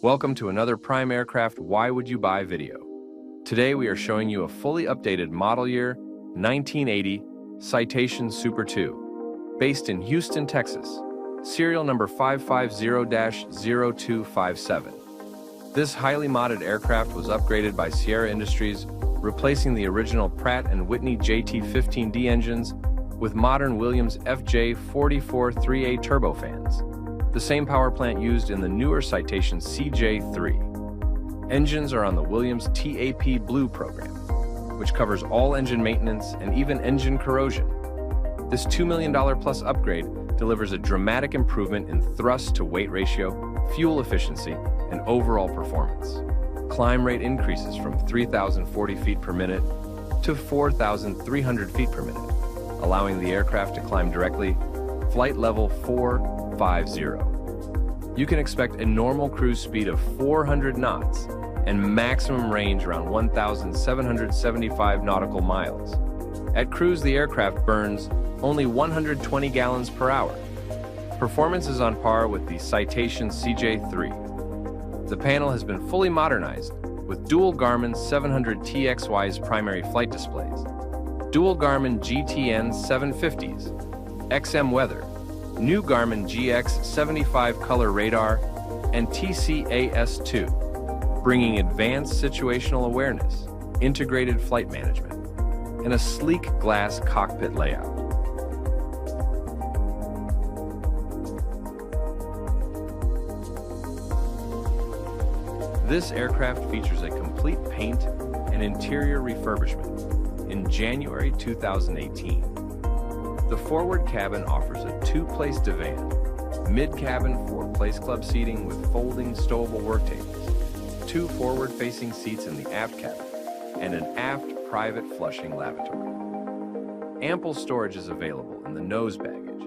Welcome to another Prime Aircraft Why Would You Buy video. Today we are showing you a fully updated model year 1980 Citation Super II, based in Houston, Texas, serial number 550-0257. This highly modded aircraft was upgraded by Sierra Industries, replacing the original Pratt & Whitney JT15D engines with modern Williams FJ44-3A turbofans, the same power plant used in the newer Citation CJ3. Engines are on the Williams TAP Blue program, which covers all engine maintenance and even engine corrosion. This $2 million plus upgrade delivers a dramatic improvement in thrust-to-weight ratio, fuel efficiency, and overall performance. Climb rate increases from 3,040 feet per minute to 4,300 feet per minute, allowing the aircraft to climb directly flight level 450. You can expect a normal cruise speed of 400 knots and maximum range around 1,775 nautical miles. At cruise, the aircraft burns only 120 gallons per hour. Performance is on par with the Citation CJ3. The panel has been fully modernized with dual Garmin 700TXi's primary flight displays, dual Garmin GTN750s, XM weather, new Garmin GX75 color radar, and TCAS2, bringing advanced situational awareness, integrated flight management, and a sleek glass cockpit layout. This aircraft features a complete paint and interior refurbishment in January 2018. The forward cabin offers a two-place divan, mid-cabin four-place club seating with folding stowable work tables, two forward-facing seats in the aft cabin, and an aft private flushing lavatory. Ample storage is available in the nose baggage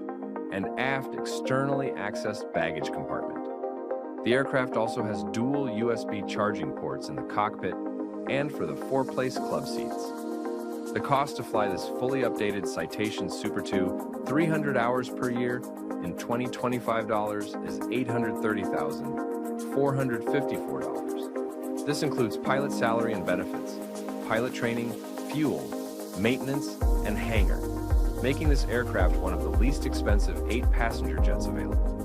and aft externally accessed baggage compartment. The aircraft also has dual USB charging ports in the cockpit and for the four-place club seats. The cost to fly this fully updated Citation Super II 300 hours per year in $2025 is $830,454. This includes pilot salary and benefits, pilot training, fuel, maintenance, and hangar, making this aircraft one of the least expensive 8-passenger jets available.